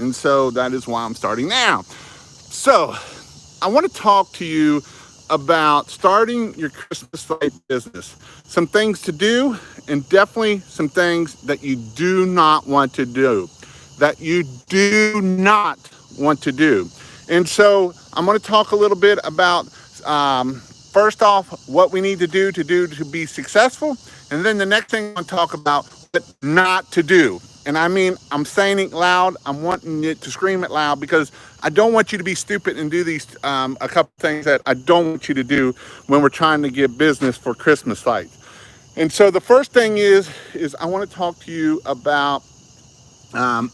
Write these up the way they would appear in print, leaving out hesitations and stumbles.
And so that is why I'm starting now. So I want to talk to you about starting your Christmas light business. Some things to do, and definitely some things that you do not want to do. That you do not want to do. And so I'm going to talk a little bit about, first off, what we need to be successful. And then the next thing I'm going to talk about what not to do. And I mean, I'm saying it loud. I'm wanting it to scream it loud because I don't want you to be stupid and do these a couple things that I don't want you to do when we're trying to get business for Christmas lights. And so the first thing is I want to talk to you about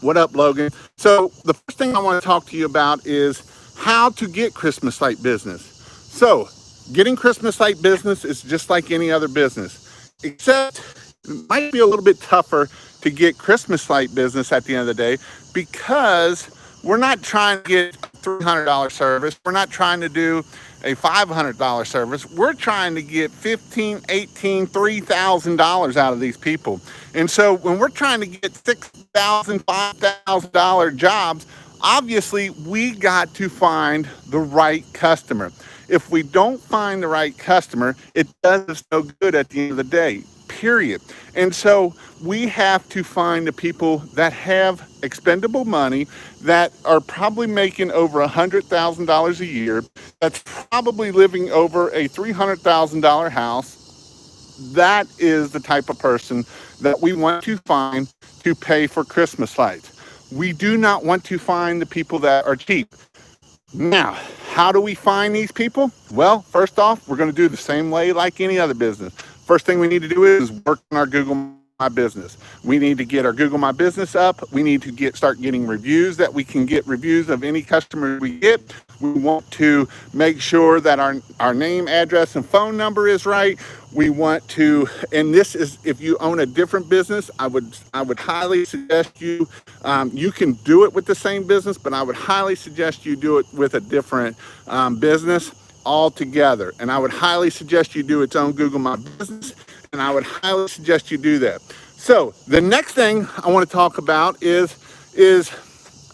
what up, Logan? So the first thing I want to talk to you about is how to get Christmas light business. So getting Christmas light business is just like any other business, except it might be a little bit tougher to get Christmas light business at the end of the day because we're not trying to get a $300 service. We're not trying to do a $500 service. We're trying to get $15, $18, $3,000 out of these people. And so when we're trying to get $6,000, $5,000 jobs, obviously we got to find the right customer. If we don't find the right customer, it does us no good at the end of the day, period. And so we have to find the people that have expendable money, that are probably making over $100,000 a year, that's probably living over a $300,000 house. That is the type of person that we want to find to pay for Christmas lights. We do not want to find the people that are cheap. Now, how do we find these people? Well, first off, we're going to do the same way like any other business. First thing we need to do is work on our Google My Business. We need to get our Google My Business up. We need to start getting reviews, that we can get reviews of any customer we get. We want to make sure that our name, address, and phone number is right. We want to, and this is, if you own a different business, I would highly suggest you, you can do it with the same business, but I would highly suggest you do it with a different business altogether. And I would highly suggest you do its own Google My Business, and I would highly suggest you do that. So the next thing I want to talk about is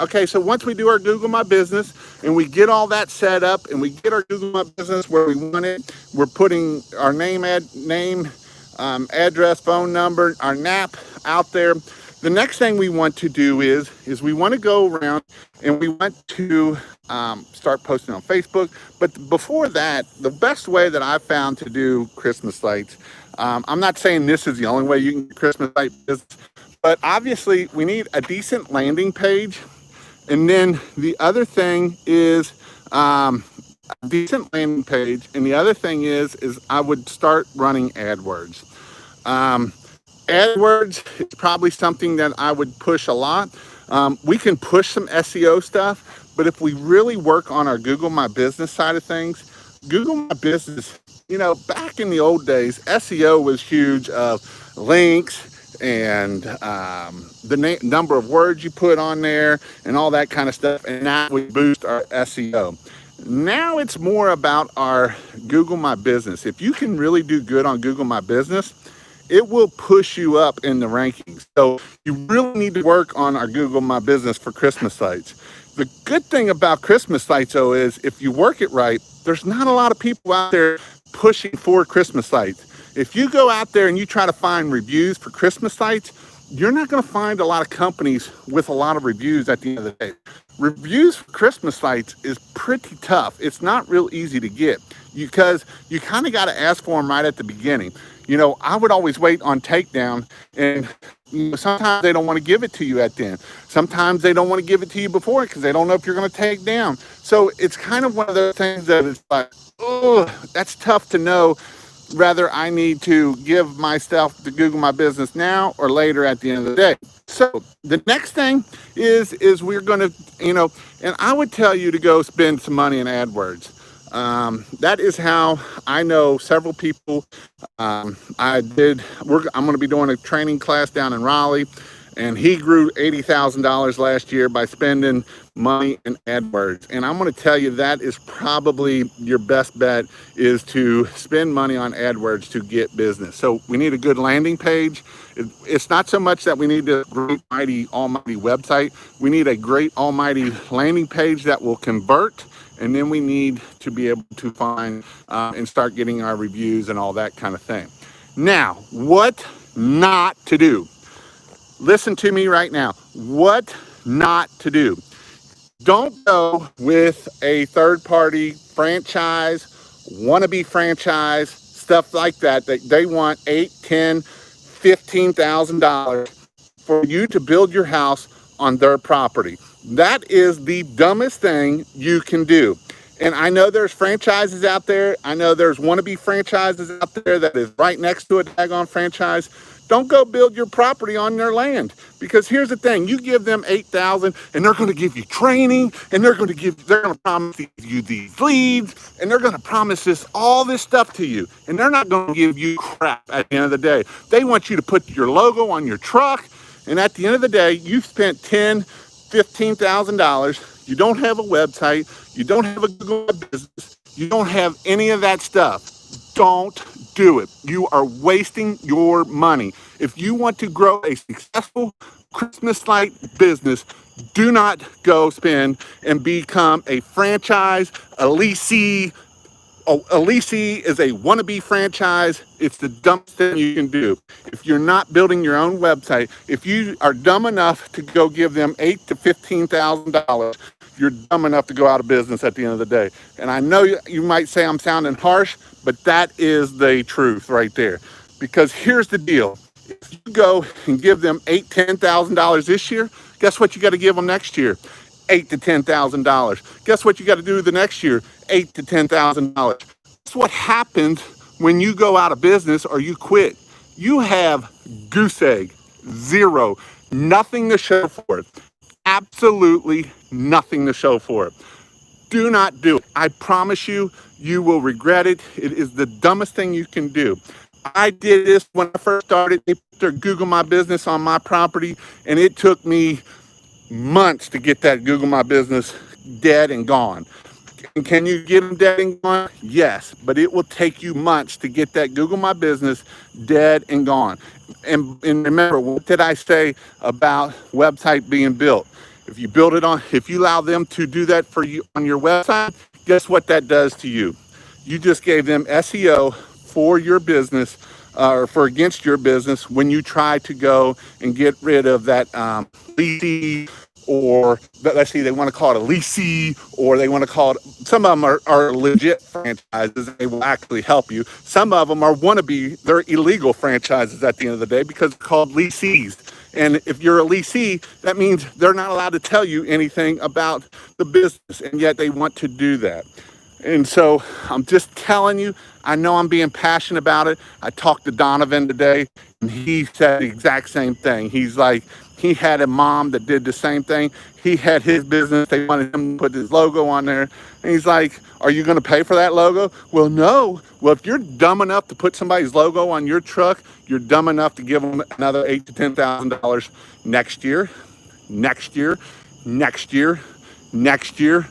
okay, so once we do our Google My Business and we get all that set up and we get our Google My Business where we want it, we're putting our name, address, phone number, our NAP out there. The next thing we want to do is we want to go around and we want to start posting on Facebook. But before that, the best way that I've found to do Christmas lights, I'm not saying this is the only way you can get Christmas light business, but obviously we need a decent landing page. And then the other thing is a decent landing page. And the other thing is I would start running AdWords. AdWords is probably something that I would push a lot. We can push some SEO stuff, but if we really work on our Google My Business side of things, Google My Business, back in the old days, SEO was huge of links and the number of words you put on there and all that kind of stuff, and that would boost our SEO. Now it's more about our Google My Business. If you can really do good on Google My Business, it will push you up in the rankings. So you really need to work on our Google My Business for Christmas lights. The good thing about Christmas lights, though, is if you work it right, there's not a lot of people out there pushing for Christmas lights. If you go out there and you try to find reviews for Christmas lights, you're not going to find a lot of companies with a lot of reviews at the end of the day. Reviews for Christmas lights is pretty tough. It's not real easy to get because you kind of got to ask for them right at the beginning. I would always wait on takedown, and sometimes they don't want to give it to you at the end. Sometimes they don't want to give it to you before because they don't know if you're going to take down. So it's kind of one of those things that it's like, oh, that's tough to know whether I need to give myself to Google My Business now or later at the end of the day. So the next thing is we're going to, and I would tell you to go spend some money in AdWords. That is how I know several people. I'm going to be doing a training class down in Raleigh, and he grew $80,000 last year by spending money in AdWords. And I'm going to tell you that is probably your best bet, is to spend money on AdWords to get business. So we need a good landing page, It's not so much that we need a great, mighty, almighty website. We need a great, almighty landing page that will convert. And then we need to be able to find and start getting our reviews and all that kind of thing. Now, what not to do? Listen to me right now. What not to do? Don't go with a third-party franchise, wannabe franchise, stuff like that, that they want $8, $10, $15,000 for you to build your house on their property. That is the dumbest thing you can do. And I know there's franchises out there. I know there's wannabe franchises out there that is right next to a daggone franchise. Don't go build your property on their land, because here's the thing: you give them $8,000, and they're going to give you training, and they're going to promise you these leads, and they're going to promise all this stuff to you, and they're not going to give you crap at the end of the day. They want you to put your logo on your truck, and at the end of the day, you've spent $10,000, $15,000. You don't have a website, you don't have a Google business, you don't have any of that stuff. Don't do it. You are wasting your money. If you want to grow a successful Christmas light business, do not go spend and become a franchise, a leasee. A leasee is a wannabe franchise. It's the dumbest thing you can do. If you're not building your own website, if you are dumb enough to go give them $8,000 to $15,000, you're dumb enough to go out of business at the end of the day. And I know you might say I'm sounding harsh, but that is the truth right there. Because here's the deal: if you go and give them $8,000, $10,000 this year, guess what you got to give them next year? $8,000 to $10,000. Guess what you got to do the next year? $8,000 to $10,000. That's what happens when you go out of business or you quit. You have goose egg, zero, nothing to show for it. Absolutely nothing to show for it. Do not do it. I promise you, you will regret it. It is the dumbest thing you can do. I did this when I first started. They put their Google My Business on my property, and it took me months to get that Google My Business dead and gone. And can you get them dead and gone? Yes, but it will take you months to get that Google My Business dead and gone. And remember, what did I say about website being built? If you build it on, if you allow them to do that for you on your website, guess what that does to you? You just gave them SEO for your business, or for against your business, when you try to go and get rid of that leasee, or let's see, they want to call it a leasee, or they want to call it, some of them are legit franchises. They will actually help you. Some of them are wannabe, they're illegal franchises at the end of the day, because they're called leasees. And if you're a leasee, that means they're not allowed to tell you anything about the business, and yet they want to do that. And so I'm just telling you, I know I'm being passionate about it. I talked to Donovan today, and he said the exact same thing. He's like, he had a mom that did the same thing. He had his business. They wanted him to put his logo on there. And he's like, are you going to pay for that logo? Well, no. Well, if you're dumb enough to put somebody's logo on your truck, you're dumb enough to give them another $8,000 to $10,000 next year, next year, next year, next year,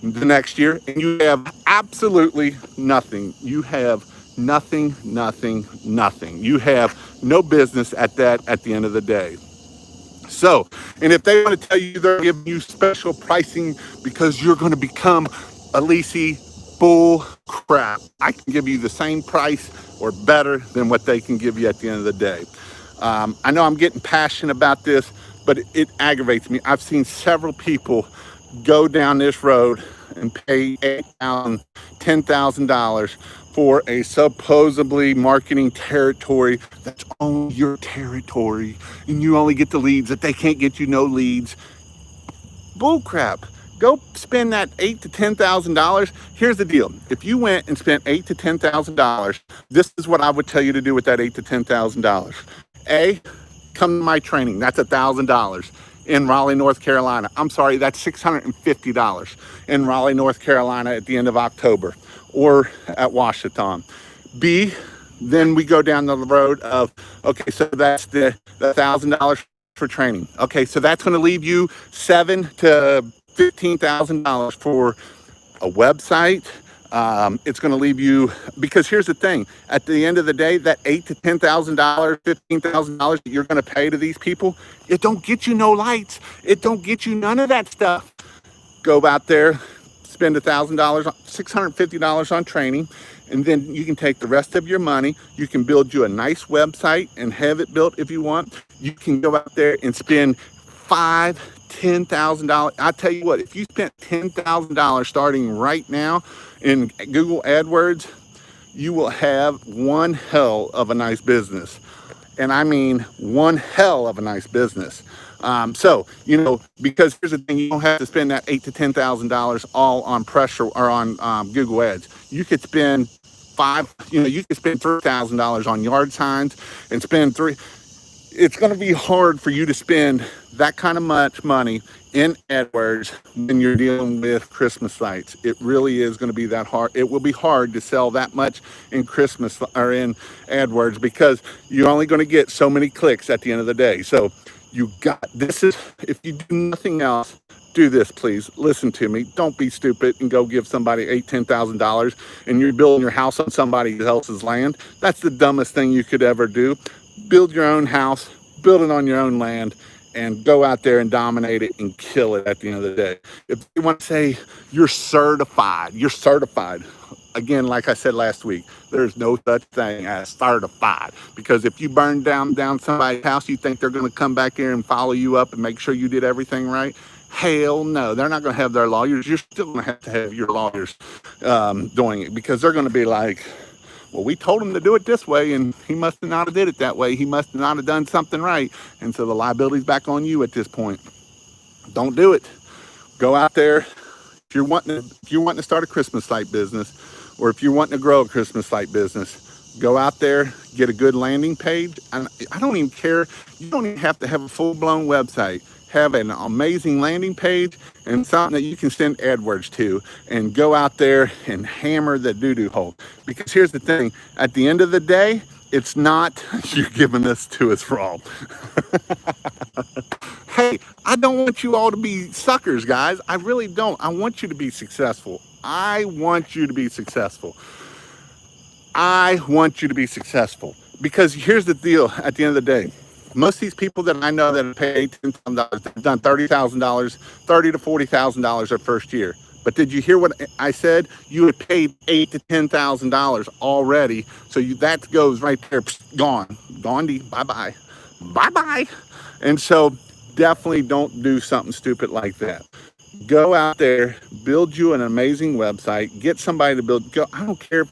the next year, and you have absolutely nothing. You have nothing, nothing, nothing. You have no business at that at the end of the day. So, and if they want to tell you they're giving you special pricing because you're going to become a leasee, bull crap. I can give you the same price or better than what they can give you at the end of the day. I know I'm getting passionate about this, but it aggravates me. I've seen several people go down this road and pay $8,000, $10,000 for a supposedly marketing territory that's only your territory, and you only get the leads, that they can't get you no leads. Bullcrap. Go spend that $8,000 to $10,000. Here's the deal: if you went and spent $8,000 to $10,000, this is what I would tell you to do with that $8,000 to $10,000. A, come to my training. That's $1,000 in Raleigh, North Carolina. I'm sorry, that's $650 in Raleigh, North Carolina at the end of October, or at Washington. B, then we go down the road of, okay, so that's the $1,000 for training. Okay, so that's going to leave you $7,000 to $15,000 for a website, It's going to leave you, because here's the thing: at the end of the day, that $8,000 to $10,000, $15,000 that you're going to pay to these people, it don't get you no lights. It don't get you none of that stuff. Go out there, spend $1,000, $650 on training, and then you can take the rest of your money. You can build you a nice website and have it built if you want. You can go out there and spend $10,000. I tell you what, if you spent $10,000 starting right now in Google AdWords, you will have one hell of a nice business. And I mean one hell of a nice business. So, because here's the thing: you don't have to spend that $8,000 to $10,000 all on pressure or on Google Ads. You could spend you could spend $3,000 on yard signs and spend three. It's going to be hard for you to spend that kind of much money in AdWords when you're dealing with Christmas lights. It really is going to be that hard. It will be hard to sell that much in Christmas or in AdWords, because you're only going to get so many clicks at the end of the day. So if you do nothing else, do this, please. Listen to me. Don't be stupid and go give somebody $8,000, $10,000 and you're building your house on somebody else's land. That's the dumbest thing you could ever do. Build your own house, build it on your own land, and go out there and dominate it and kill it at the end of the day. If you want to say you're certified. Again, like I said last week, there's no such thing as certified, because if you burn down somebody's house, you think they're going to come back here and follow you up and make sure you did everything right? Hell no, they're not going to have their lawyers. You're still going to have your lawyers doing it, because they're going to be like, well, we told him to do it this way, and he must have not have did it that way. He must not have done something right. And so the liability's back on you at this point. Don't do it. Go out there. If you're wanting to start a Christmas light business, or if you're wanting to grow a Christmas light business, go out there, get a good landing page. And I don't even care. You don't even have to have a full-blown website. Have an amazing landing page and something that you can send AdWords to, and go out there and hammer the doo-doo hole. Because here's the thing: at the end of the day, it's not you're giving this to us for all. Hey, I don't want you all to be suckers, guys. I really don't. I want you to be successful. I want you to be successful. Because here's the deal: at the end of the day, most of these people that I know that have paid $10,000, they've done $30,000, $30,000 to $40,000 their first year. But did you hear what I said? You had paid $8,000 to $10,000 already. So that goes right there, gone. Gandhi, bye-bye. Bye-bye. And so definitely don't do something stupid like that. Go out there, build you an amazing website, get somebody to I don't care if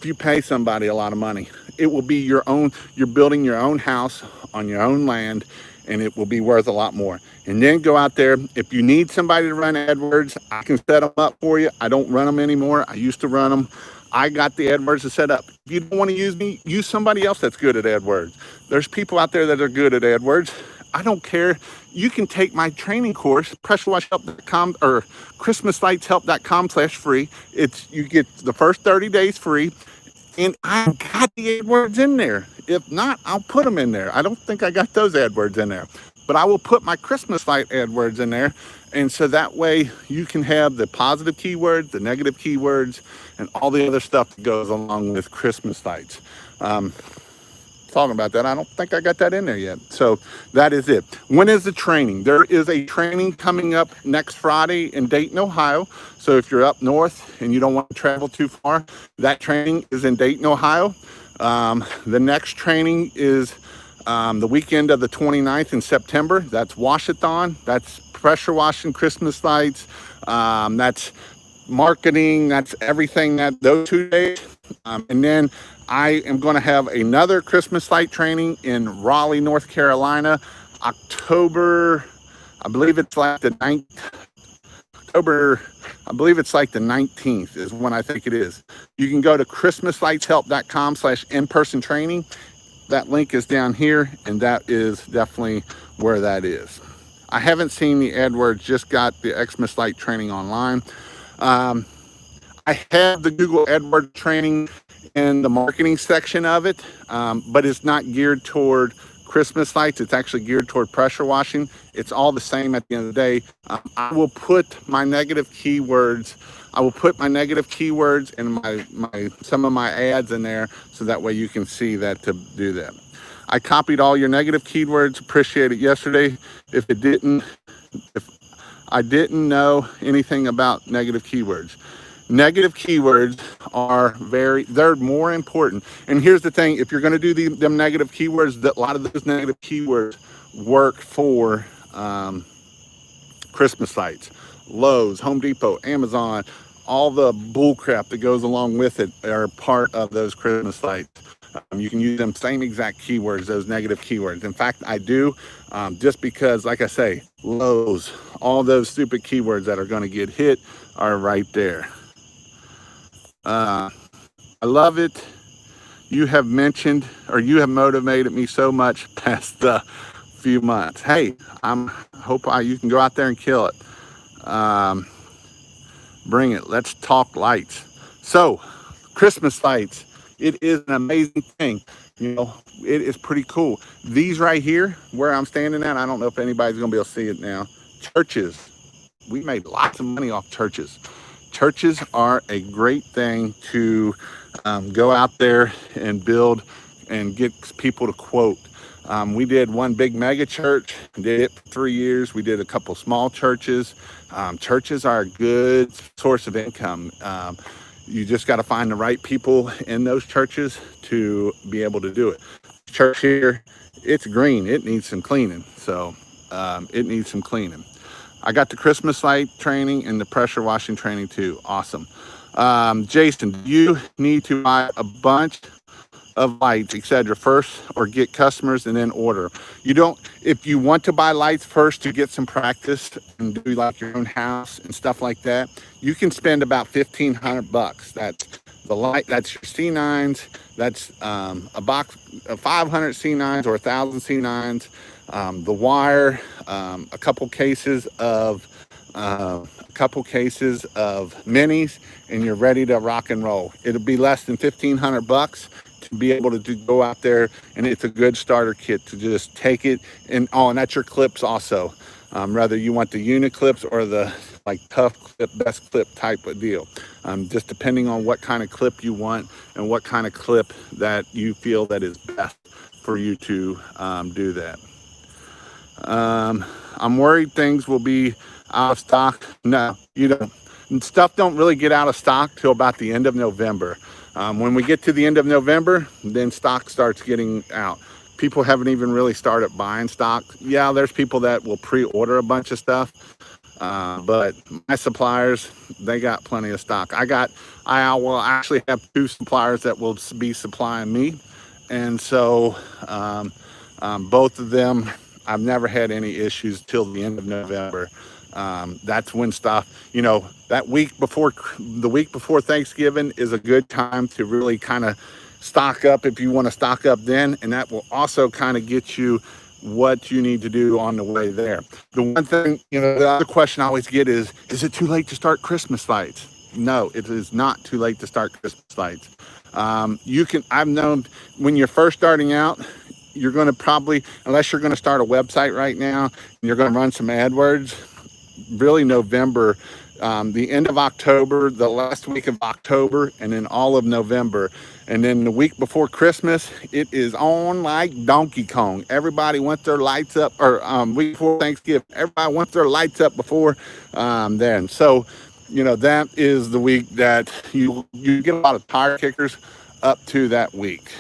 you pay somebody a lot of money. It will be your own. You're building your own house on your own land, and it will be worth a lot more. And then go out there. If you need somebody to run AdWords, I can set them up for you. I don't run them anymore. I used to run them. I got the AdWords to set up. If you don't want to use me, use somebody else that's good at AdWords. There's people out there that are good at AdWords. I don't care. You can take my training course, pressurewashhelp.com or christmaslightshelp.com/free. You get the first 30 days free. And I got the AdWords in there. If not, I'll put them in there. I don't think I got those AdWords in there, but I will put my Christmas light AdWords in there. And so that way you can have the positive keywords, the negative keywords, and all the other stuff that goes along with Christmas lights. Talking about that, I don't think I got that in there yet. So that is it. When is the training? There is a training coming up next Friday in Dayton, Ohio. So if you're up north and you don't want to travel too far, that training is in Dayton, Ohio. The next training is the weekend of the 29th in September. That's washathon. That's pressure washing Christmas lights. That's marketing. That's everything those 2 days. And then I am going to have another Christmas light training in Raleigh, North Carolina, October. I believe it's like the 19th is when I think it is. You can go to christmaslightshelp.com/in-person training. That link is down here, and that is definitely where that is. I haven't seen the AdWords, just got the Xmas Light training online. I have the Google AdWords training in the marketing section of it, but it's not geared toward Christmas lights. It's actually geared toward pressure washing. It's all the same at the end of the day. I will put my negative keywords I will put my negative keywords and some of my ads in there, so that way you can see that to do that. I copied all your negative keywords. Appreciate it yesterday. If it didn't, if I didn't know anything about negative keywords. Negative keywords are they're more important. And here's the thing, if you're gonna do them negative keywords, a lot of those negative keywords work for Christmas sites. Lowe's, Home Depot, Amazon, all the bull crap that goes along with it are part of those Christmas sites. You can use them same exact keywords, those negative keywords. In fact, I do, just because, like I say, Lowe's, all those stupid keywords that are going to get hit are right there. I love it. You have mentioned, or you have motivated me so much past the few months. Hey, you can go out there and kill it. Bring it. Let's talk lights. So, Christmas lights. It is an amazing thing. You know, it is pretty cool. These right here, where I'm standing at, I don't know if anybody's gonna be able to see it now. Churches. We made lots of money off churches. Churches are a great thing to go out there and build and get people to quote. We did one big mega church, did it for 3 years. We did a couple small churches. Churches are a good source of income. You just got to find the right people in those churches to be able to do it. Church here, it's green. It needs some cleaning. So it needs some cleaning. I got the Christmas light training and the pressure washing training too. Awesome. Jason, you need to buy a bunch of lights, etc. first, or get customers and then order. You don't, if you want to buy lights first to get some practice and do like your own house and stuff like that, you can spend about $1,500. That's the light, that's your C9s, that's a box of 500 C9s or 1,000 C9s, the wire, a couple cases of minis, and you're ready to rock and roll. It'll be less than $1,500 to be able to go out there, and it's a good starter kit to just take it. And that's your clips also, whether you want the unit clips or the like tough clip, best clip type of deal, just depending on what kind of clip you want and what kind of clip that you feel that is best for you to do that. I'm worried things will be out of stock. No, you don't. Stuff don't really get out of stock till about the end of November. When we get to the end of November, then stock starts getting out. People haven't even really started buying stock. Yeah, there's people that will pre-order a bunch of stuff, but my suppliers, they got plenty of stock. I will actually have 2 suppliers that will be supplying me, and so both of them, I've never had any issues till the end of November. That's when stuff, that week before Thanksgiving is a good time to really kind of stock up if you want to stock up then, and that will also kind of get you what you need to do on the way there. The one thing, the other question I always get is it too late to start Christmas lights? No, it is not too late to start Christmas lights. I've known when you're first starting out, you're going to probably, unless you're going to start a website right now and you're going to run some AdWords, really November, the end of October, the last week of October, and then all of November. And then the week before Christmas, it is on like Donkey Kong. Everybody wants their lights up, or week before Thanksgiving, everybody wants their lights up before then. So, that is the week that you get a lot of tire kickers up to that week.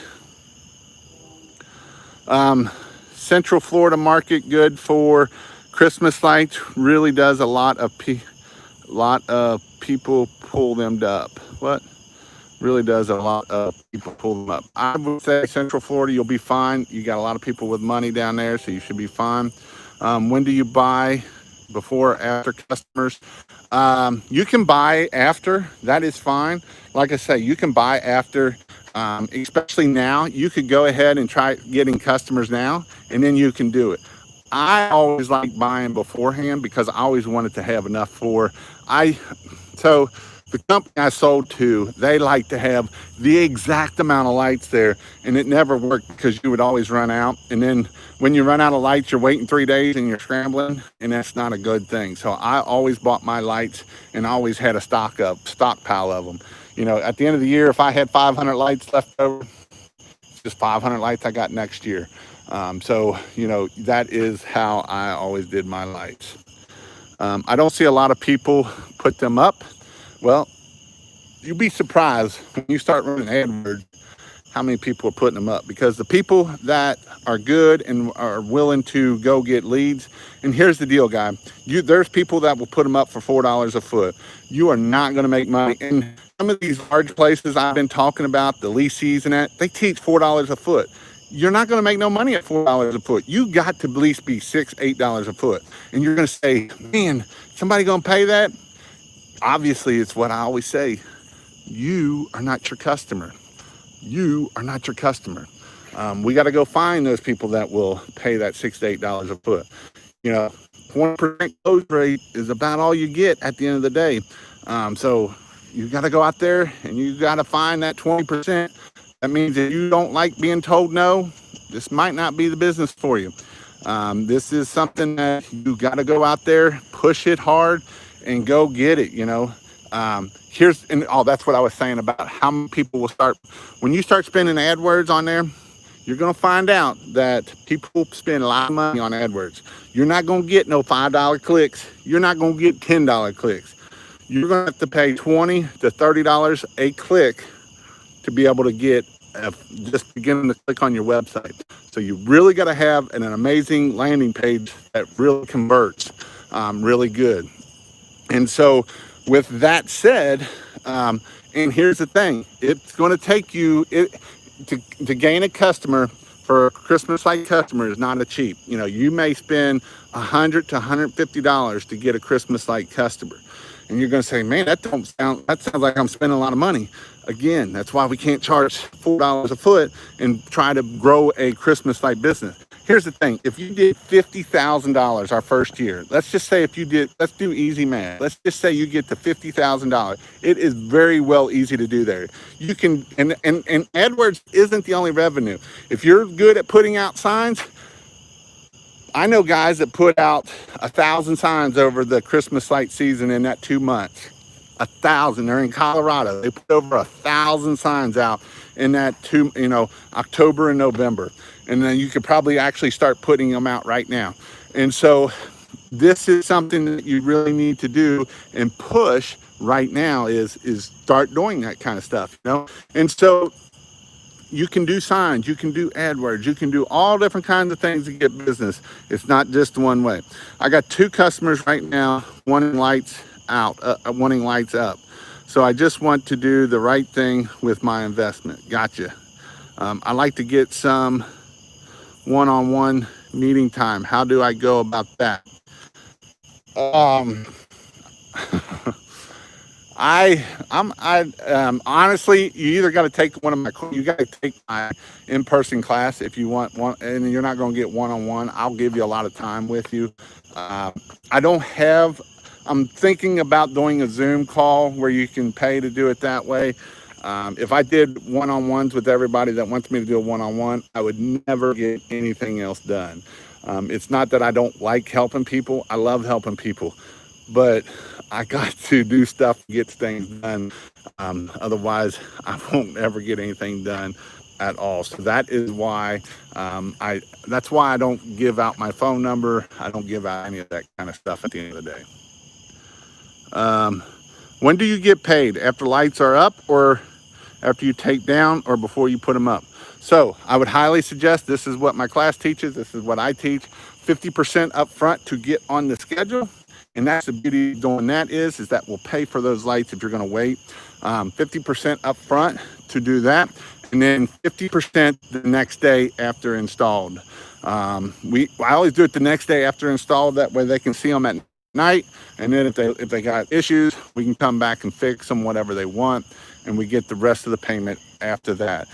Central Florida market good for Christmas lights. Really does a lot of people pull them up. What? Really does a lot of people pull them up. I would say Central Florida, you'll be fine. You got a lot of people with money down there, so you should be fine. When do you buy? Before or after customers? You can buy after. That is fine. Like I say, you can buy after. Especially now, you could go ahead and try getting customers now, and then you can do it. I always like buying beforehand because I always wanted to have enough so The company I sold to, they like to have the exact amount of lights there, and it never worked because you would always run out. And then when you run out of lights, you're waiting 3 days and you're scrambling, and that's not a good thing. So I always bought my lights and always had a stockpile of them. You know, at the end of the year, if I had 500 lights left over, it's just 500 lights I got next year. So, you know, that is how I always did my lights. I don't see a lot of people put them up. Well, you'll be surprised when you start running AdWords how many people are putting them up, because the people that are good and are willing to go get leads. And here's the deal, guy. There's people that will put them up for $4 a foot. You are not going to make money. And some of these large places I've been talking about, the leases and that, they teach $4 a foot. You're not going to make no money at $4 a foot. You got to at least be $6, $8 a foot. And you're going to say, man, somebody going to pay that? Obviously, it's what I always say. You are not your customer. You are not your customer. We got to go find those people that will pay that $6 to $8 a foot. You know, 20% close rate is about all you get at the end of the day. So you got to go out there and you got to find that 20%. That means if you don't like being told no, this might not be the business for you. This is something that you got to go out there, push it hard, and go get it. You know. That's what I was saying about how many people will start. When you start spending AdWords on there, you're going to find out that people spend a lot of money on AdWords. You're not going to get no $5 clicks. You're not going to get $10 clicks. You're going to have to pay $20 to $30 a click to be able to get just beginning to click on your website. So you really got to have an amazing landing page that really converts really good. And so with that said, and here's the thing, it's going to take you to gain a customer. For a Christmas light customer is not a cheap. You know, you may spend $100 to $150 to get a Christmas light customer. And you're going to say, man, that sounds like I'm spending a lot of money. Again, that's why we can't charge $4 a foot and try to grow a Christmas light business. Here's the thing. If you did $50,000 our first year, let's just say let's do easy math. Let's just say you get to $50,000. It is very well easy to do there. You can, and AdWords isn't the only revenue. If you're good at putting out signs, I know guys that put out 1,000 signs over the Christmas light season in that 2 months. 1,000. They're in Colorado. They put over 1,000 signs out in that October and November. And then you could probably actually start putting them out right now. And so this is something that you really need to do and push right now is start doing that kind of stuff, you know? And so you can do signs, you can do AdWords, you can do all different kinds of things to get business. It's not just one way. I got 2 customers right now wanting lights up. So I just want to do the right thing with my investment. Gotcha. I like to get some one-on-one meeting time. How do I go about that? Honestly, you either got to take you got to take my in-person class if you want one, and you're not going to get one-on-one. I'll give you a lot of time with you. I'm thinking about doing a Zoom call where you can pay to do it that way. If I did one-on-ones with everybody that wants me to do a one-on-one, I would never get anything else done. It's not that I don't like helping people. I love helping people, but I got to do stuff to get things done. Otherwise, I won't ever get anything done at all. So that is why that's why I don't give out my phone number. I don't give out any of that kind of stuff at the end of the day. When do you get paid? After lights are up, or after you take down, or before you put them up? So I would highly suggest, this is what my class teaches, this is what I teach, 50% up front to get on the schedule. And that's the beauty of doing that is that we'll pay for those lights if you're going to wait. 50% up front to do that, and then 50% the next day after installed. I always do it the next day after installed. That way they can see them at night, and then if they got issues, we can come back and fix them, whatever they want, and we get the rest of the payment after that.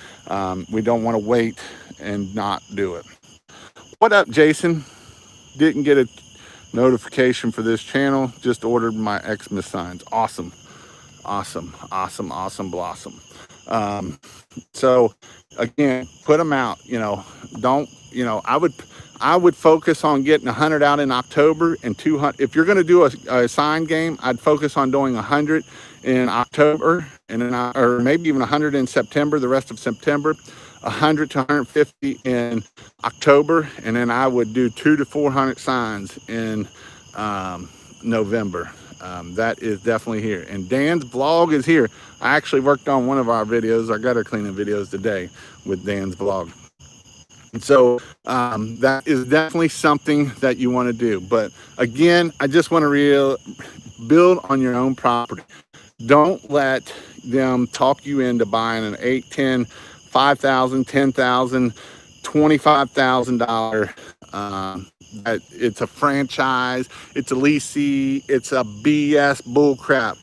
We don't want to wait and not do it. What up, Jason? Didn't get a notification for this channel, just ordered my Xmas signs. Awesome. Awesome, awesome, awesome blossom. Um, so again, put them out. Don't I would focus on getting 100 out in October and 200. If you're going to do a sign game, I'd focus on doing 100 in October and then or maybe even 100 in September, the rest of September, 100 to 150 in October, and then I would do 200 to 400 signs in November. That is definitely here. And Dan's vlog is here. I actually worked on one of our videos, our gutter cleaning videos today with Dan's vlog. And so that is definitely something that you want to do. But again, I just want to build on your own property. Don't let them talk you into buying an 8, 10, 5,000, 10,000, $25,000. It's a franchise, it's a leasing, it's a BS bull crap.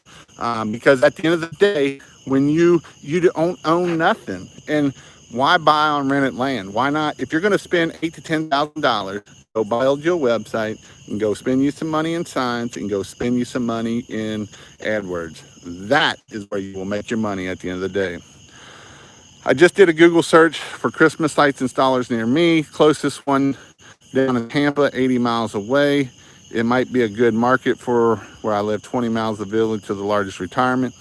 Because at the end of the day, when you don't own nothing, and why buy on rented land? Why not? If you're going to spend $8,000 to $10,000, go build your website and go spend you some money in signs and go spend you some money in AdWords. That is where you will make your money at the end of the day. I just did a Google search for Christmas lights installers near me. Closest one down in Tampa, 80 miles away. It might be a good market for where I live, 20 miles of the village to the largest retirement.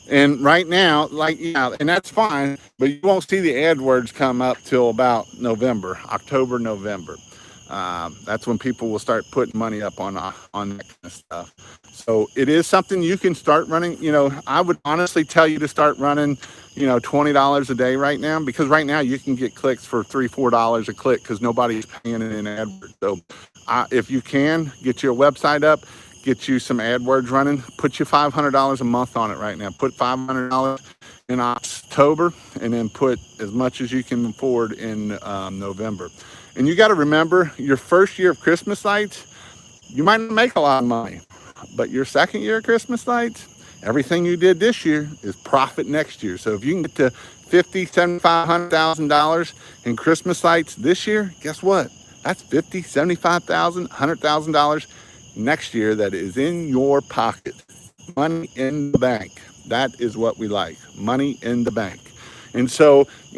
And right now, and that's fine, but you won't see the AdWords come up till about October, November. That's when people will start putting money up on that kind of stuff. So it is something you can start running. I would honestly tell you to start running, $20 a day right now, because right now you can get clicks for $3, $4 a click because nobody's paying it in AdWords. So if you can get your website up, get you some AdWords running, put you $500 a month on it right now. Put $500 in October, and then put as much as you can afford in November. And you got to remember, your first year of Christmas lights, you might not make a lot of money, but your second year of Christmas lights, everything you did this year is profit next year. So if you can get to $50,000, $75,000, $100,000 in Christmas lights this year, guess what? That's $50,000, $75,000, $100,000 next year that is in your pocket. Money in the bank. That is what we like. Money in the bank. And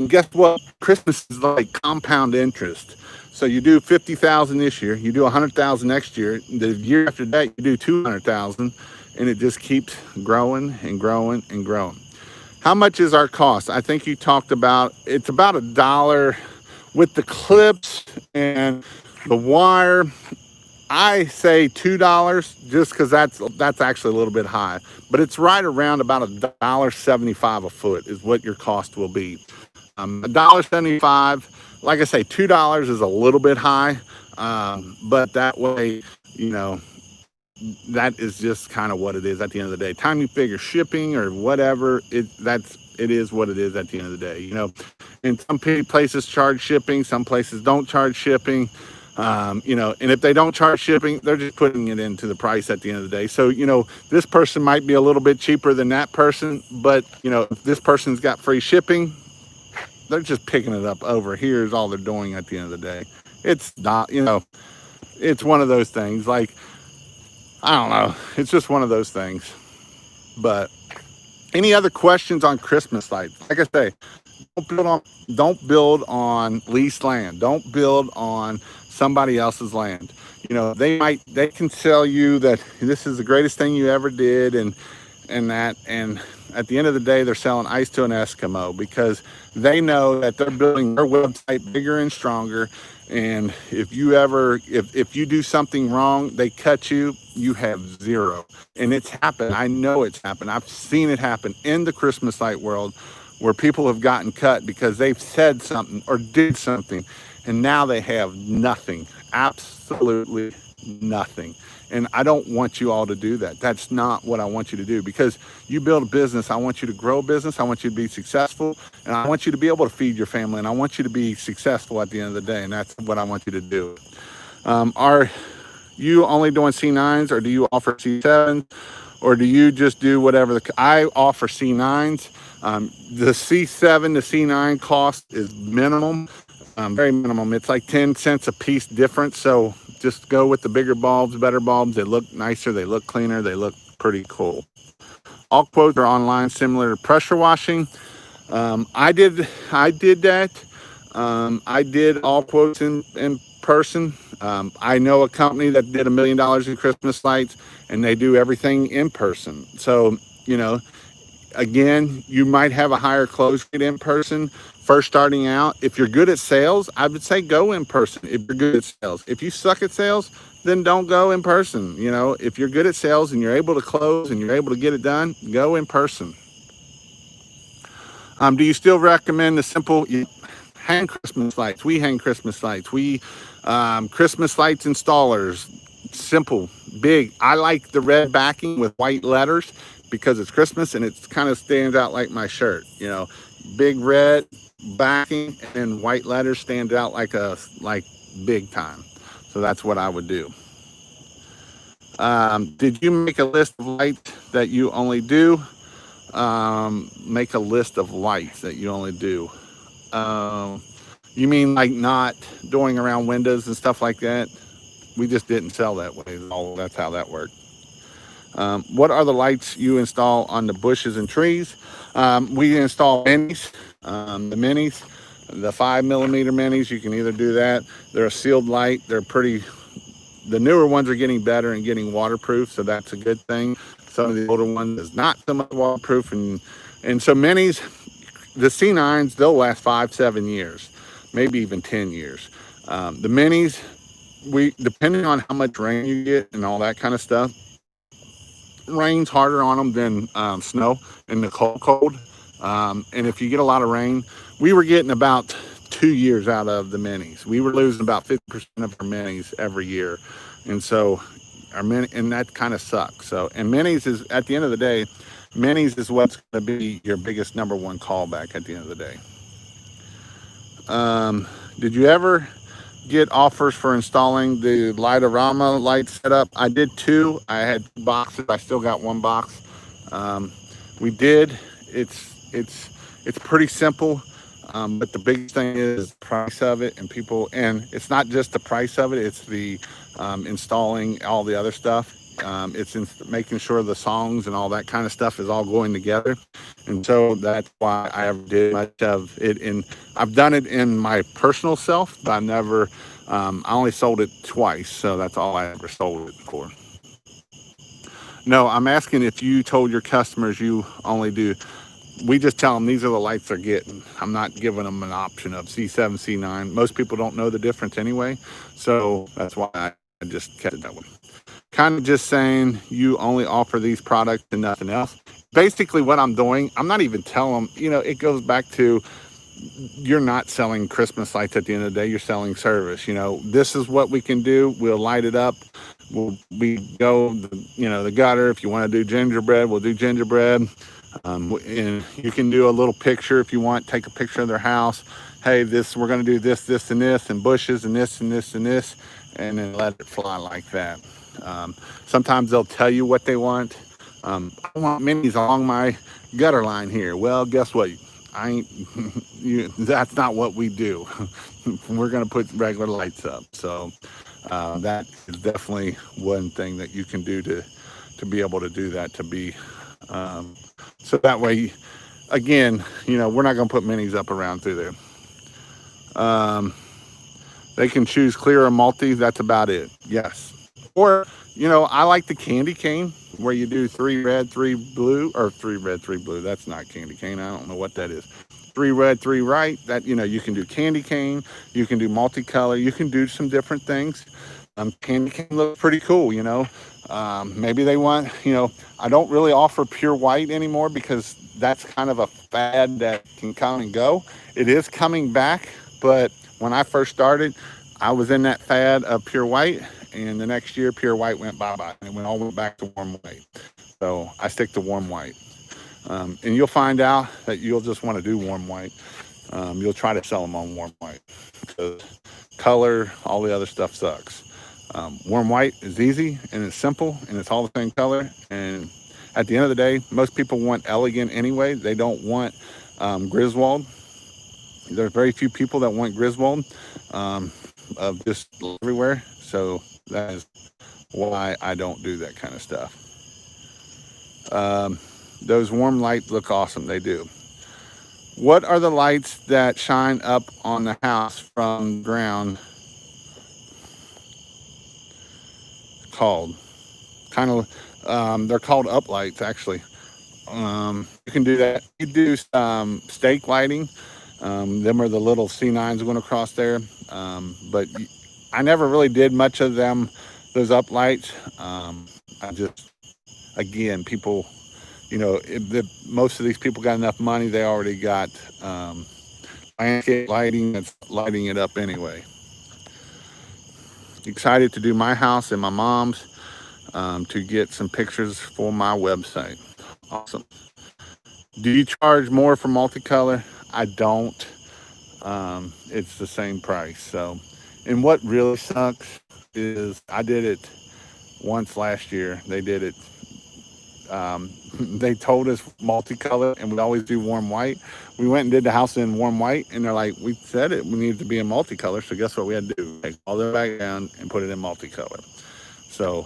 guess what? Christmas is like compound interest. So you do 50,000 this year, you do 100,000 next year. The year after that, you do 200,000, and it just keeps growing and growing and growing. How much is our cost? I think you talked about, it's about $1 with the clips and the wire. I say $2 just because that's actually a little bit high, but it's right around about $1.75 a foot is what your cost will be. $1.75, like I say, $2 is a little bit high, but that way, that is just kind of what it is at the end of the day. Time you figure shipping or whatever, it is what it is at the end of the day. And some places charge shipping, some places don't charge shipping. And if they don't charge shipping, they're just putting it into the price at the end of the day. So, this person might be a little bit cheaper than that person, but, if this person's got free shipping, they're just picking it up over here is all they're doing at the end of the day. It's not, it's one of those things. Like, I don't know. It's just one of those things. But any other questions on Christmas lights? Like I say, don't build on leased land. Don't build on somebody else's land. They can tell you that this is the greatest thing you ever did, and at the end of the day, they're selling ice to an Eskimo because they know that they're building their website bigger and stronger. And if you do something wrong, they cut you, you have zero. And it's happened. I know it's happened. I've seen it happen in the Christmas light world where people have gotten cut because they've said something or did something, and now they have nothing, absolutely nothing. And I don't want you all to do that. That's not what I want you to do, because you build a business. I want you to grow a business. I want you to be successful, and I want you to be able to feed your family, and I want you to be successful at the end of the day. And that's what I want you to do. Are you only doing C9s, or do you offer C7s, or do you just do whatever? I offer C9s. The C7 to C9 cost is minimum, very minimum. It's like 10 cents a piece difference. So just go with the bigger bulbs, better bulbs. They look nicer, they look cleaner, they look pretty cool. All quotes are online, similar to pressure washing. I did that. I did all quotes in person. I know a company that did $1 million in Christmas lights, and they do everything in person. So, you know, again, you might have a higher close rate in person first starting out. If you're good at sales, I would say go in person if you're good at sales. If you suck at sales, then don't go in person. You know, if you're good at sales and you're able to close and you're able to get it done, go in person. Do you still recommend the simple hang Christmas lights? We hang Christmas lights. We Christmas lights installers. Simple, big. I like the red backing with white letters because it's Christmas and it kind of stands out like my shirt. You know, big red backing and white letters stand out like big time. So that's what I would do. Did you make a list of lights that you only do? Make a list of lights that you only do. Um, you mean like not doing around windows and stuff like that? We just didn't sell that way. That's how that worked. What are the lights you install on the bushes and trees? We install minis. The minis, the 5mm minis, you can either do that. They're a sealed light. They're pretty. The newer ones are getting better and getting waterproof, so that's a good thing. Some of the older ones is not so much waterproof, and so minis, the C9s, they'll last 5-7 years, maybe even 10 years. The minis, we depending on how much rain you get and all that kind of stuff, rain's harder on them than snow in the cold. And if you get a lot of rain, we were getting about 2 years out of the minis. We were losing about 50% of our minis every year, and so and that kind of sucks. So, and minis is at the end of the day, minis is what's going to be your biggest number one callback at the end of the day. Did you ever get offers for installing the Lightorama light setup? I did two. I had 2 boxes. I still got 1 box. We did. It's pretty simple, but the biggest thing is the price of it, and it's not just the price of it. It's the installing all the other stuff. It's making sure the songs and all that kind of stuff is all going together, and so that's why I ever did much of it. I've done it in my personal self, but I've never. I only sold it twice, so that's all I ever sold it for. No, I'm asking if you told your customers you only do. We just tell them these are the lights they're getting. I'm not giving them an option of C7, C9. Most people don't know the difference anyway, so that's why I just kept it that way. Kind of just saying you only offer these products and nothing else. Basically what I'm doing, I'm not even telling them, it goes back to you're not selling Christmas lights at the end of the day, you're selling service. This is what we can do. We'll light it up. We go, the gutter. If you want to do gingerbread, we'll do gingerbread. And you can do a little picture if you want, take a picture of their house. Hey, we're going to do this, this, and this, and bushes, and this, and this, and this, and then let it fly like that. Sometimes they'll tell you what they want. I want minis along my gutter line here. Well, guess what? That's not what we do. We're going to put regular lights up. So that is definitely one thing that you can do to be able to do that, so that way, again, we're not going to put minis up around through there. They can choose clear or multi. That's about it. Yes. Or, I like the candy cane where you do 3 red, 3 blue, or 3 red, 3 blue. That's not candy cane. I don't know what that is. 3 red, 3 right. That, you can do candy cane. You can do multicolor. You can do some different things. Candy cane looks pretty cool, maybe they want, I don't really offer pure white anymore because that's kind of a fad that can come and go. It is coming back, but when I first started, I was in that fad of pure white, and the next year pure white went bye-bye, and we all went back to warm white. So I stick to warm white. And you'll find out that you'll just want to do warm white. You'll try to sell them on warm white because color, all the other stuff sucks. Warm white is easy and it's simple and it's all the same color. And at the end of the day, most people want elegant anyway. They don't want Griswold. There's very few people that want Griswold of just everywhere. So that is why I don't do that kind of stuff. those warm lights look awesome. They do. What are the lights that shine up on the house from the ground called? Kind of, they're called uplights actually. You can do that. You do stake lighting. Them are the little C9s going across there. But I never really did much of them, those uplights. I just, again, people, most of these people got enough money. They already got landscape lighting that's lighting it up anyway. Excited to do my house and my mom's to get some pictures for my website. Awesome. Do you charge more for multicolor? I don't. It's the same price. So, and what really sucks is I did it once last year. They did it. They told us multicolor, and we always do warm white. We went and did the house in warm white, and they're like, "We said it. We needed to be in multicolor." So guess what we had to do? Take all the back down and put it in multicolor. So,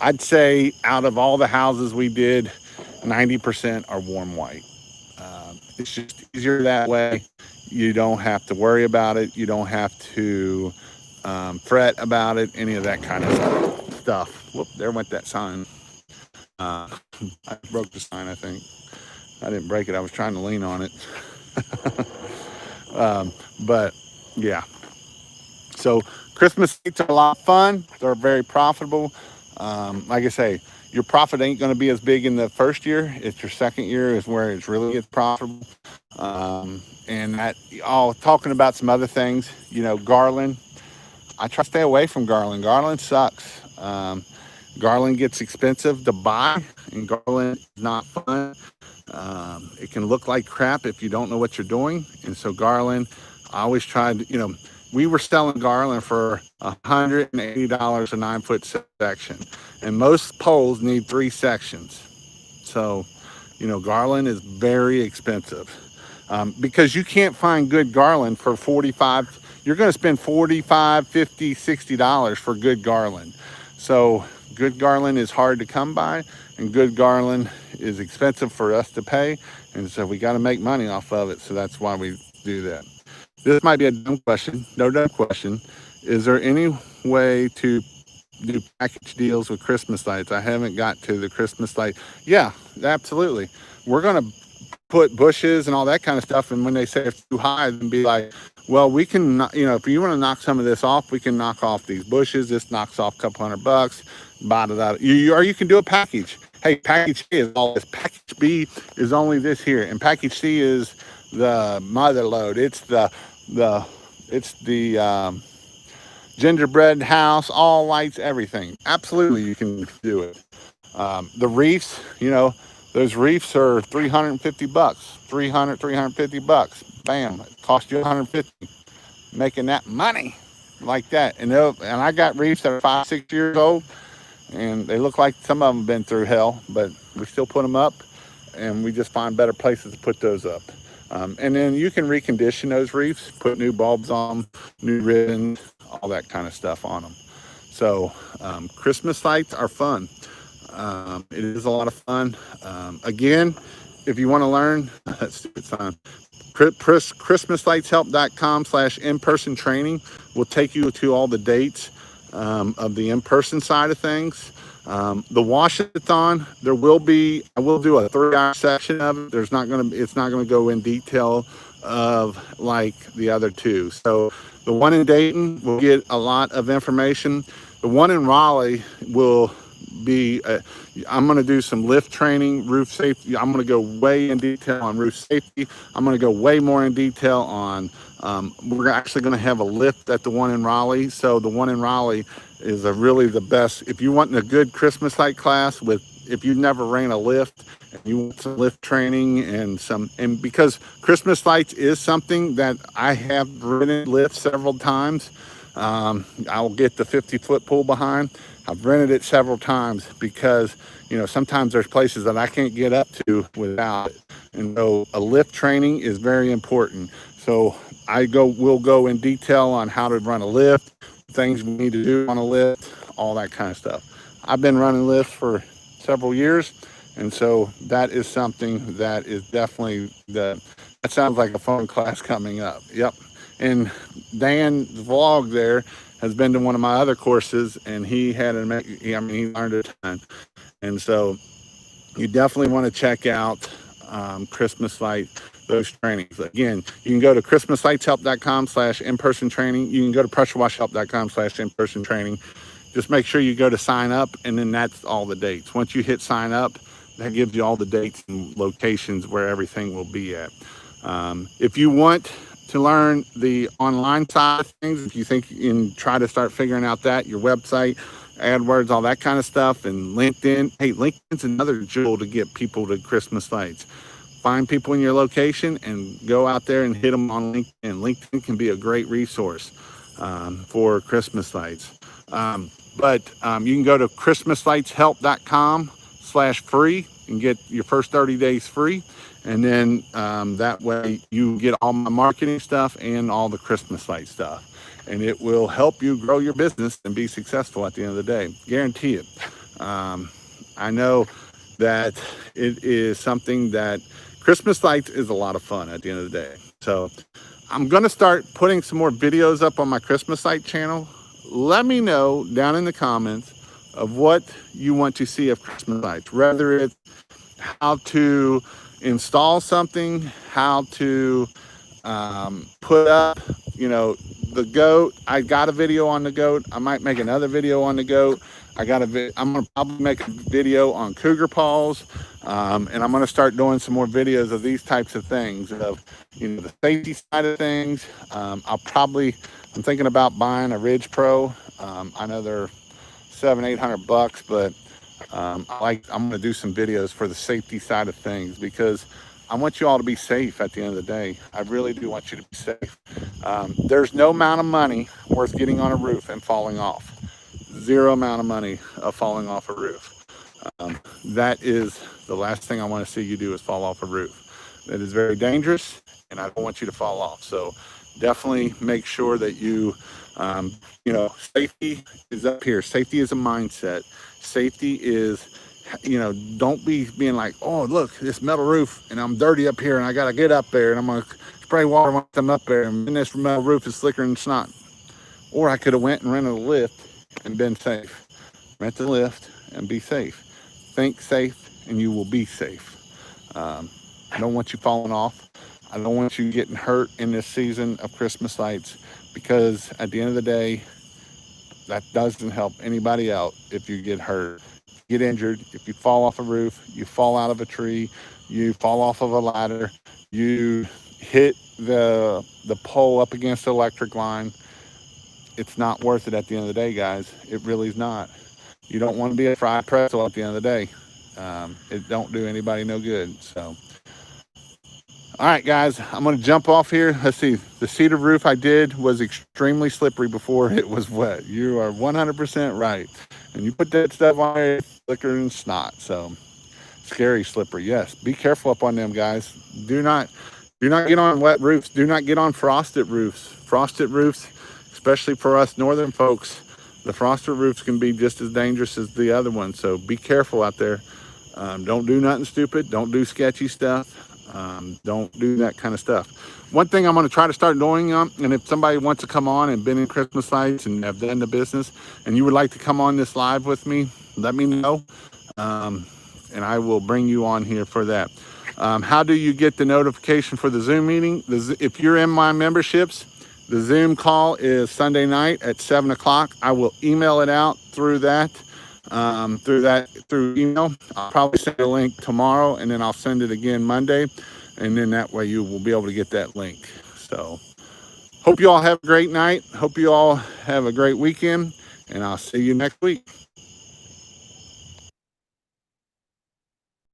I'd say out of all the houses we did, 90% are warm white. It's just easier that way. You don't have to worry about it. You don't have to fret about it, any of that kind of stuff. Whoop, there went that sign. I broke the sign, I think. I didn't break it. I was trying to lean on it. But, yeah. So Christmas lights are a lot of fun. They're very profitable. Like I say, your profit ain't going to be as big in the first year. It's your second year is where it's really gets profitable. And that, talking about some other things, garland. I try to stay away from garland. Garland sucks. Garland gets expensive to buy, and garland is not fun. It can look like crap if you don't know what you're doing. And so garland, I always tried, we were selling garland for $180 a 9-foot section. And most poles need 3 sections. So, garland is very expensive. Because you can't find good garland for 45. You're going to spend $45, $50, $60 for good garland. So good garland is hard to come by, and good garland is expensive for us to pay. And so we got to make money off of it. So that's why we do that. This might be a dumb question. No dumb question. Is there any way to do package deals with Christmas lights? I haven't got to the Christmas light. Yeah, absolutely. We're going to put bushes and all that kind of stuff. And when they say it's too high, then be like, well, we can, if you want to knock some of this off, we can knock off these bushes. This knocks off a couple $100. Or you can do a package. Hey, package A is all this. Package B is only this here, and package C is the mother load. It's the gingerbread house, all lights, everything. Absolutely, you can do it. The reefs, those reefs are $350, $350. Bam, it cost you $150. Making that money like that. And I got reefs that are 5, 6 years old, and they look like some of them have been through hell, but we still put them up, and we just find better places to put those up. And then you can recondition those reefs, put new bulbs on them, new ribbons, all that kind of stuff on them. So Christmas lights are fun. It is a lot of fun. Again, if you want to learn, that's stupid sign. ChristmasLightsHelp.com/in-person training will take you to all the dates of the in-person side of things. The wash-a-thon, I will do a 3-hour section of it. It's not going to go in detail of like the other two. So the one in Dayton will get a lot of information. The one in Raleigh will be, I'm going to do some lift training, roof safety. I'm going to go way in detail on roof safety. I'm going to go way more in detail on, we're actually going to have a lift at the one in Raleigh. So the one in Raleigh is really the best. If you want a good Christmas light class if you've never ran a lift and you want some lift training and because Christmas lights is something that I have ridden lift several times. I'll get the 50-foot pull behind. I've rented it several times because, sometimes there's places that I can't get up to without it. And so a lift training is very important. So we'll go in detail on how to run a lift, things we need to do on a lift, all that kind of stuff. I've been running lifts for several years, And so that is something that is definitely that sounds like a fun class coming up. Yep. And Dan's vlog there has been to one of my other courses, and he had he learned a ton. And so you definitely want to check out Christmas Light, those trainings. Again, you can go to christmaslightshelp.com/in-person training. You can go to pressurewashhelp.com/in-person training. Just make sure you go to sign up, and then that's all the dates. Once you hit sign up, that gives you all the dates and locations where everything will be at. If you want to learn the online side of things, if you think you can try to start figuring out that, your website, AdWords, all that kind of stuff, and LinkedIn. Hey, LinkedIn's another jewel to get people to Christmas lights. Find people in your location and go out there and hit them on LinkedIn. LinkedIn can be a great resource for Christmas lights. But you can go to christmaslightshelp.com/free and get your first 30 days free. And then that way you get all my marketing stuff and all the Christmas light stuff. And it will help you grow your business and be successful at the end of the day. Guarantee it. I know that it is something that Christmas lights is a lot of fun at the end of the day. So I'm going to start putting some more videos up on my Christmas light channel. Let me know down in the comments of what you want to see of Christmas lights, whether it's how to install something, how to put up, the goat. I got a video on the goat. I might make another video on the goat. I'm gonna probably make a video on cougar paws, and I'm gonna start doing some more videos of these types of things, of the safety side of things. I'm thinking about buying a Ridge Pro. I know they're $700-800, but I'm gonna do some videos for the safety side of things, because I want you all to be safe at the end of the day. I really do want you to be safe. There's no amount of money worth getting on a roof and falling off. Zero amount of money of falling off a roof. That is the last thing I want to see you do, is fall off a roof. That is very dangerous, and I don't want you to fall off. So definitely make sure that safety is up here. Safety is a mindset. Safety is, don't be being like, oh, look, this metal roof, and I'm dirty up here, and I got to get up there, and I'm going to spray water once I'm up there, and then this metal roof is slicker than snot. Or I could have went and rented a lift and been safe. Rent the lift and be safe. Think safe, and you will be safe. I don't want you falling off. I don't want you getting hurt in this season of Christmas lights, because at the end of the day, that doesn't help anybody out if you get hurt. Get injured, if you fall off a roof, you fall out of a tree, you fall off of a ladder, you hit the pole up against the electric line, it's not worth it at the end of the day, guys. It really is not. You don't want to be a fried pretzel at the end of the day. It don't do anybody no good. So, all right, guys, I'm going to jump off here. Let's see. The cedar roof I did was extremely slippery before it was wet. You are 100% right. And you put that stuff on there, it's slicker than snot. So, scary slippery. Yes, be careful up on them, guys. Do not get on wet roofs. Do not get on frosted roofs. Frosted roofs, especially for us northern folks, the frosted roofs can be just as dangerous as the other ones. So be careful out there. Don't do nothing stupid. Don't do sketchy stuff. Don't do that kind of stuff. One thing I'm going to try to start doing, and if somebody wants to come on and been in Christmas lights and have done the business, and you would like to come on this live with me, let me know, and I will bring you on here for that. How do you get the notification for the Zoom meeting? If you're in my memberships, the Zoom call is Sunday night at 7 o'clock. I will email it out through email. I'll probably send a link tomorrow, and then I'll send it again Monday, and then that way you will be able to get that link. So hope you all have a great night. Hope you all have a great weekend, and I'll see you next week.